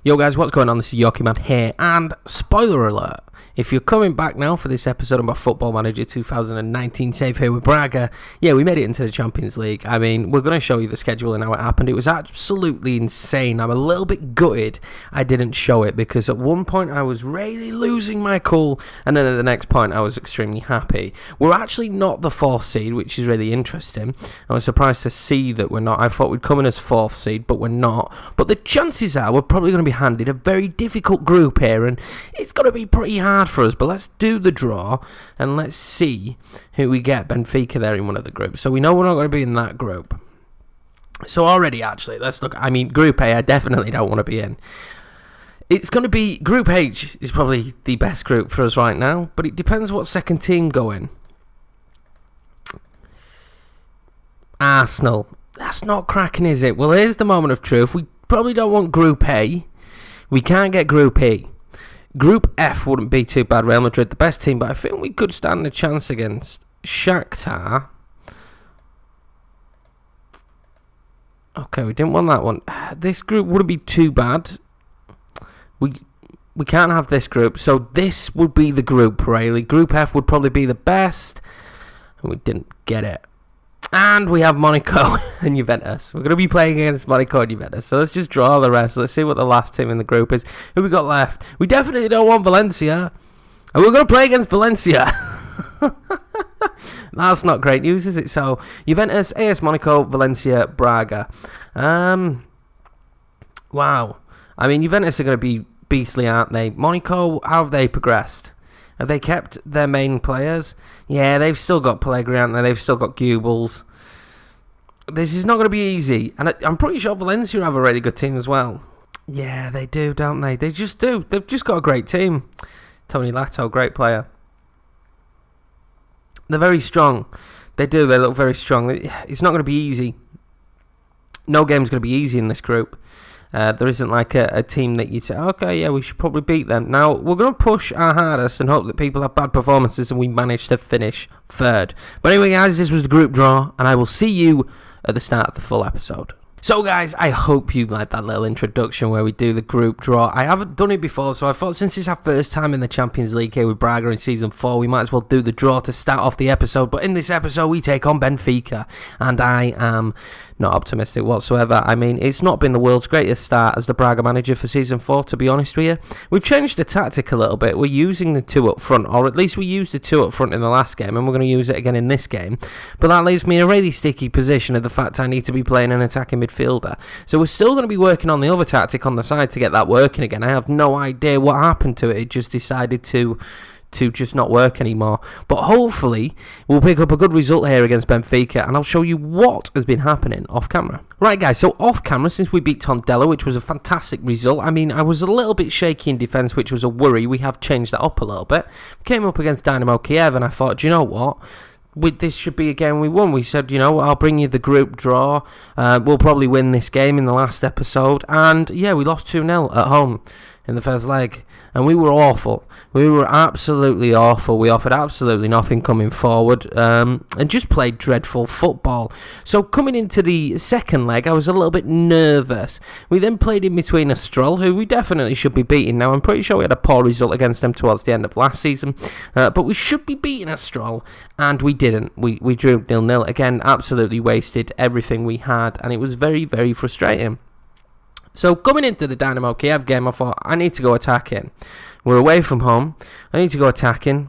Yo guys, what's going on? This is Yorkie Man here, and spoiler alert, if you're coming back now for this episode of my Football Manager 2019 save here with Braga, yeah, we made it into the Champions League. I mean, we're going to show you the schedule and how it happened. It was absolutely insane. I'm a little bit gutted I didn't show it, because at one point I was really losing my cool, and then at the next point I was extremely happy. We're actually not the 4th seed, which is really interesting. I was surprised to see that we're not. I thought we'd come in as 4th seed, but we're not. But the chances are we're probably going to be handed a very difficult group here, and it's going to be pretty hard for us. But let's do the draw and let's see who we get. Benfica there in one of the groups, so we know we're not going to be in that group. So already, actually, let's look. I mean, Group A I definitely don't want to be in. It's going to be Group H is probably the best group for us right now, but it depends what second team go in. Arsenal, that's not cracking, is it? Well, here's the moment of truth. We probably don't want Group A. We can't get Group E. Group F wouldn't be too bad. Real Madrid, the best team, but I think we could stand a chance against Shakhtar. Okay, we didn't want that one. This group wouldn't be too bad. We can't have this group, so this would be the group, really. Group F would probably be the best, and we didn't get it. And we have Monaco and Juventus. We're going to be playing against Monaco and Juventus. So let's just draw the rest. Let's see what the last team in the group is. Who we got left? We definitely don't want Valencia. And we're going to play against Valencia. That's not great news, is it? So, Juventus, AS Monaco, Valencia, Braga. Wow. I mean, Juventus are going to be beastly, aren't they? Monaco, how have they progressed? Have they kept their main players? Yeah, they've still got Pellegrini, haven't they? They've still got Goebbels. This is not going to be easy. And I'm pretty sure Valencia have a really good team as well. Yeah, they do, don't they? They just do. They've just got a great team. Tony Lato, great player. They're very strong. They do. They look very strong. It's not going to be easy. No game's going to be easy in this group. There isn't like a team that you'd say, okay, yeah, we should probably beat them. Now, we're going to push our hardest and hope that people have bad performances and we manage to finish third. But anyway, guys, this was the group draw, and I will see you at the start of the full episode. So, guys, I hope you liked that little introduction where we do the group draw. I haven't done it before, so I thought since it's our first time in the Champions League here with Braga in Season 4, we might as well do the draw to start off the episode. But in this episode, we take on Benfica, and I am not optimistic whatsoever. I mean, it's not been the world's greatest start as the Braga manager for Season 4, to be honest with you. We've changed the tactic a little bit. We're using the 2 up front, or at least we used the 2 up front in the last game, and we're going to use it again in this game. But that leaves me in a really sticky position of the fact I need to be playing an attacking midfielder. So we're still going to be working on the other tactic on the side to get that working again. I have no idea what happened to it. It just decided to just not work anymore. But hopefully we'll pick up a good result here against Benfica, and I'll show you what has been happening off camera. Right, guys, so off camera, since we beat Tondela, which was a fantastic result, I mean, I was a little bit shaky in defence, which was a worry. We have changed that up a little bit. We came up against Dynamo Kiev, and I thought, do you know what? This should be a game we won. We said, you know, I'll bring you the group draw. We'll probably win this game in the last episode. And, yeah, we lost 2-0 at home in the first leg. And we were awful. We were absolutely awful. We offered absolutely nothing coming forward, and just played dreadful football. So coming into the second leg, I was a little bit nervous. We then played in between Astrol, who we definitely should be beating now. I'm pretty sure we had a poor result against them towards the end of last season, but we should be beating Astrol, and we didn't. We drew 0-0. Again, absolutely wasted everything we had, and it was very, very frustrating. So coming into the Dynamo Kiev game, I thought, I need to go attacking. We're away from home. I need to go attacking.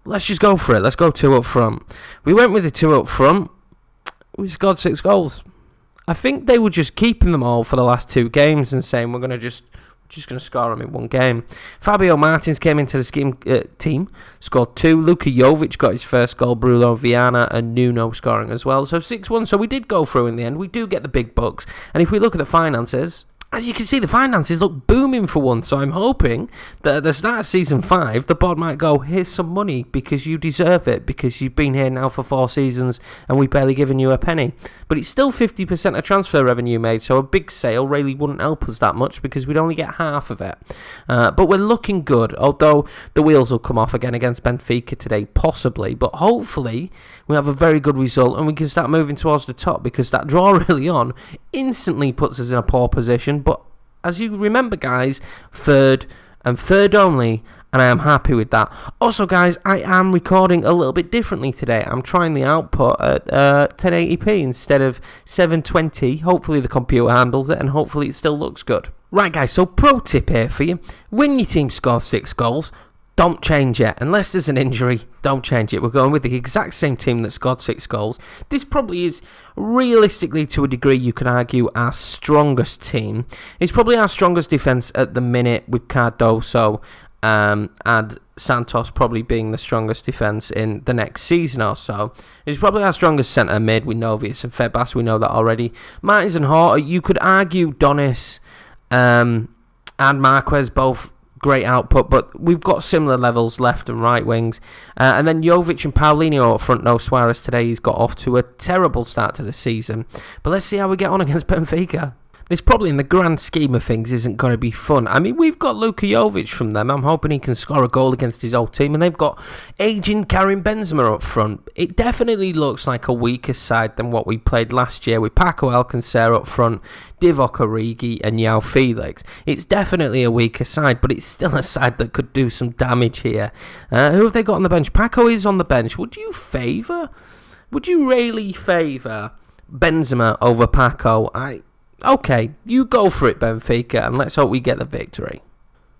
Let's just go for it. Let's go 2 up front. We went with the 2 up front. We scored 6 goals. I think they were just keeping them all for the last 2 games and saying we're going to just going to score them in 1 game. Fabio Martins came into the team, scored 2. Luka Jovic got his first goal. Bruno Viana and Nuno scoring as well. So 6-1. So we did go through in the end. We do get the big bucks. And if we look at the finances, as you can see, the finances look booming for once, so I'm hoping that at the start of Season 5, the board might go, here's some money, because you deserve it, because you've been here now for 4 seasons, and we've barely given you a penny. But it's still 50% of transfer revenue made, so a big sale really wouldn't help us that much, because we'd only get half of it. But we're looking good, although the wheels will come off again against Benfica today, possibly. But hopefully, we have a very good result, and we can start moving towards the top, because that draw early on instantly puts us in a poor position. But as you remember, guys, third and third only, and I am happy with that. Also, guys, I am recording a little bit differently today. I'm trying the output at 1080p instead of 720. Hopefully the computer handles it, and hopefully it still looks good. Right, guys, so pro tip here for you. When your team scores 6 goals, don't change it. Unless there's an injury, don't change it. We're going with the exact same team that scored 6 goals. This probably is, realistically, to a degree, you can argue, our strongest team. It's probably our strongest defence at the minute, with Cardoso and Santos probably being the strongest defence in the next season or so. It's probably our strongest centre mid with Novius and Febas. We know that already. Martins and Horta, you could argue Donis and Marquez, both great output, but we've got similar levels left and right wings. And then Jovic and Paulinho up front. No Suarez today. He's got off to a terrible start to the season. But let's see how we get on against Benfica. This probably, in the grand scheme of things, isn't going to be fun. I mean, we've got Luka Jovic from them. I'm hoping he can score a goal against his old team. And they've got aging Karim Benzema up front. It definitely looks like a weaker side than what we played last year with Paco Alcacer up front, Divock Origi and João Felix. It's definitely a weaker side, but it's still a side that could do some damage here. Who have they got on the bench? Paco is on the bench. Would you really favour Benzema over Paco? Okay, you go for it, Benfica, and let's hope we get the victory.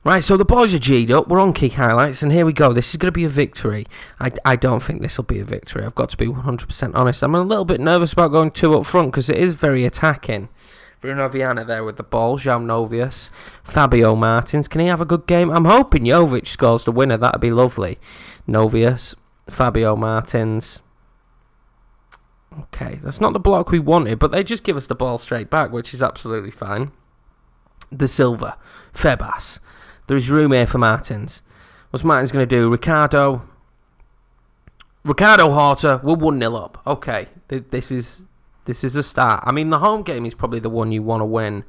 Right, so the boys are G'd up. We're on key highlights, and here we go. This is going to be a victory. I don't think this will be a victory. I've got to be 100% honest. I'm a little bit nervous about going 2 up front because it is very attacking. Bruno Viana there with the ball. João Novius. Fabio Martins. Can he have a good game? I'm hoping Jovic scores the winner. That would be lovely. Novius. Fabio Martins. Okay, that's not the block we wanted, but they just give us the ball straight back, which is absolutely fine. De Silva, Febas. There is room here for Martins. What's Martins going to do? Ricardo Horta, we're 1-0 up. Okay, this is a start. I mean, the home game is probably the one you want to win.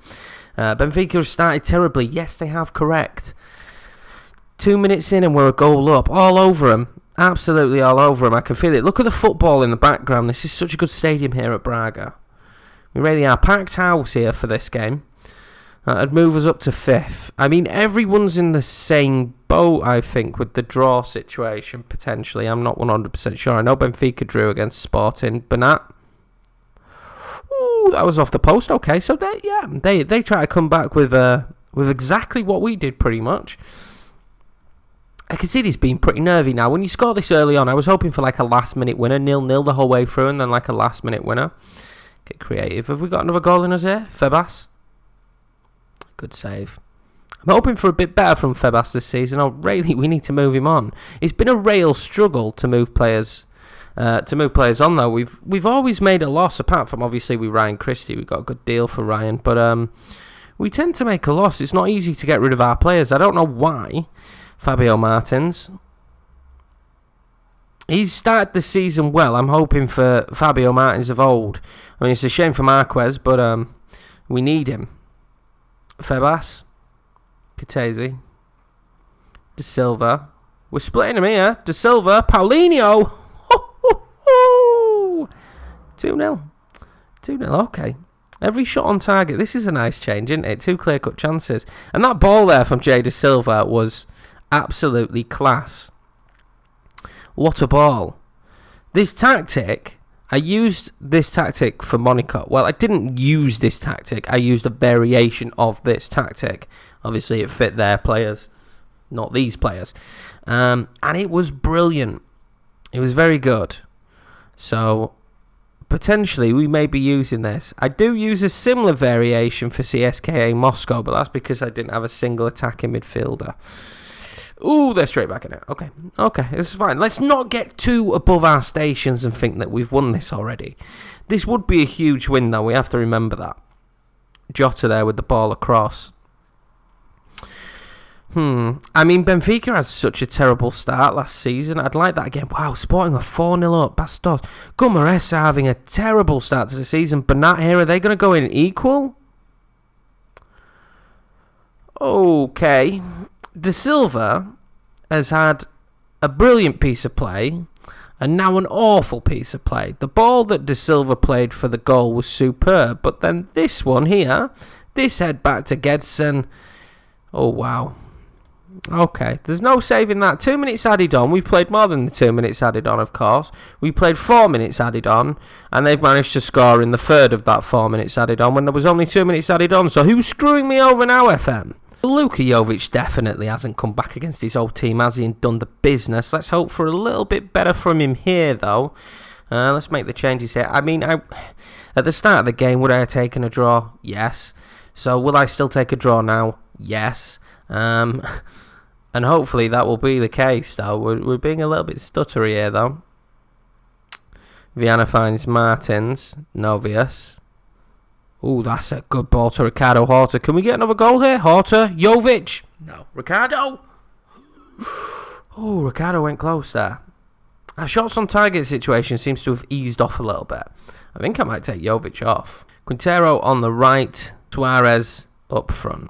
Benfica have started terribly. Yes, they have, correct. 2 minutes in and we're a goal up. All over them. Absolutely all over him. I can feel it. Look at the football in the background. This is such a good stadium here at Braga. We really are. Packed house here for this game. That'd move us up to 5th. I mean, everyone's in the same boat, I think, with the draw situation, potentially. I'm not 100% sure. I know Benfica drew against Sporting. Bernat. Ooh, that was off the post. Okay, so they try to come back with exactly what we did, pretty much. I can see this being pretty nervy now. When you score this early on, I was hoping for like a last-minute winner, 0-0 the whole way through, and then like a last-minute winner. Get creative. Have we got another goal in us here? Febas. Good save. I'm hoping for a bit better from Febas this season. Oh, really, we need to move him on. It's been a real struggle to move players on, though. We've always made a loss, apart from obviously with Ryan Christie. We got a good deal for Ryan, but we tend to make a loss. It's not easy to get rid of our players. I don't know why. Fabio Martins. He's started the season well. I'm hoping for Fabio Martins of old. I mean, it's a shame for Marquez, but we need him. Febas. Catesi. De Silva. We're splitting him here. De Silva. Paulinho. 2-0. 2-0, okay. Every shot on target. This is a nice change, isn't it? 2 clear-cut chances. And that ball there from Jay De Silva was absolutely class. What a ball. This tactic, I used this tactic for Monaco. Well, I didn't use this tactic. I used a variation of this tactic. Obviously, it fit their players, not these players. And it was brilliant. It was very good. So, potentially, we may be using this. I do use a similar variation for CSKA Moscow, but that's because I didn't have a single attacking midfielder. Ooh, they're straight back in it. Okay, this is fine. Let's not get too above our stations and think that we've won this already. This would be a huge win, though. We have to remember that. Jota there with the ball across. I mean, Benfica had such a terrible start last season. I'd like that again. Wow, Sporting are 4-0 up. Bastos. Gumaresa having a terrible start to the season. Bernat here, are they going to go in equal? Okay. De Silva has had a brilliant piece of play and now an awful piece of play. The ball that De Silva played for the goal was superb, but then this one here, This head back to Gedson. Oh, wow. Okay, there's no saving that. 2 minutes added on. We've played more than the 2 minutes added on, of course. We played 4 minutes added on, and they've managed to score in the third of that 4 minutes added on when there was only 2 minutes added on. So who's screwing me over now, FM? Luka Jovic definitely hasn't come back against his old team, has he, and done the business. Let's hope for a little bit better from him here, though. Let's make the changes here. I mean, at the start of the game, would I have taken a draw? Yes. So will I still take a draw now? Yes. And hopefully that will be the case, though. We're being a little bit stuttery here, though. Viana finds Martins. Novius. Ooh, that's a good ball to Ricardo Horta. Can we get another goal here? Horta, Jovic. No. Ricardo. Oh, Ricardo went close there. Our shots on target situation seems to have eased off a little bit. I think I might take Jovic off. Quintero on the right. Suarez up front.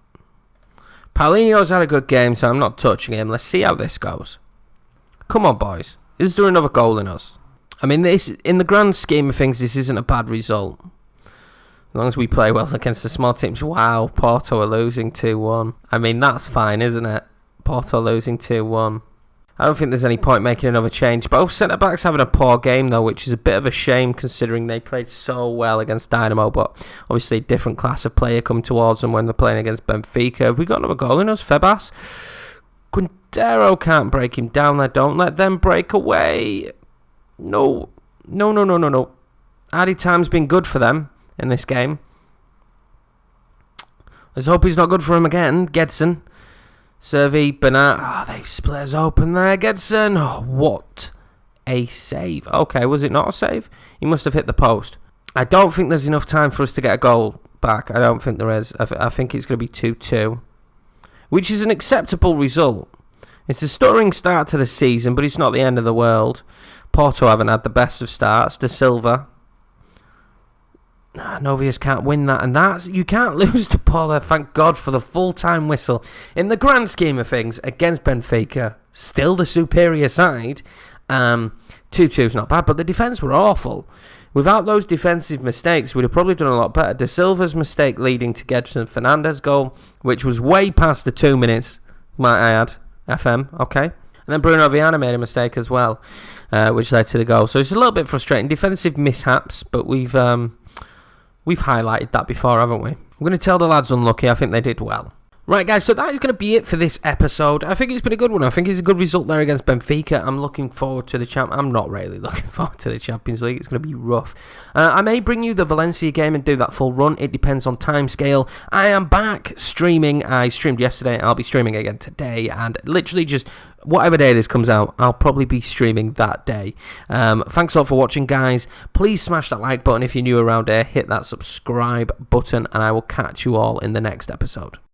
Paulinho's had a good game, so I'm not touching him. Let's see how this goes. Come on, boys. Is there another goal in us? I mean, this, in the grand scheme of things, this isn't a bad result. As long as we play well against the small teams. Wow, Porto are losing 2-1. I mean, that's fine, isn't it? Porto losing 2-1. I don't think there's any point making another change. Both centre-backs having a poor game, though, which is a bit of a shame considering they played so well against Dynamo. But obviously a different class of player come towards them when they're playing against Benfica. Have we got another goal in us? Febas? Quintero can't break him down there. Don't let them break away. No. No. Added time's been good for them in this game. Let's hope he's not good for him again. Gedson. Servi, Bernat. Oh, they've split us open there. Gedson. Oh, what a save. Okay, was it not a save? He must have hit the post. I don't think there's enough time for us to get a goal back. I don't think there is. I think it's going to be 2-2, which is an acceptable result. It's a stuttering start to the season, but it's not the end of the world. Porto haven't had the best of starts. De Silva. Novius can't win that, and that's, you can't lose to Paula. Thank God for the full-time whistle. In the grand scheme of things, against Benfica, still the superior side. 2-2 is not bad, but the defence were awful. Without those defensive mistakes, we'd have probably done a lot better. De Silva's mistake leading to Gedson Fernandez's goal, which was way past the 2 minutes, might I add. FM, okay. And then Bruno Viana made a mistake as well, which led to the goal. So it's a little bit frustrating. Defensive mishaps, but we've highlighted that before, haven't we? I'm going to tell the lads unlucky. I think they did well. Right, guys, so that is going to be it for this episode. I think it's been a good one. I think it's a good result there against Benfica. I'm looking forward to the I'm not really looking forward to the Champions League. It's going to be rough. I may bring you the Valencia game and do that full run. It depends on timescale. I am back streaming. I streamed yesterday. I'll be streaming again today. And literally just whatever day this comes out, I'll probably be streaming that day. Thanks a lot for watching, guys. Please smash that like button if you're new around here. Hit that subscribe button, and I will catch you all in the next episode.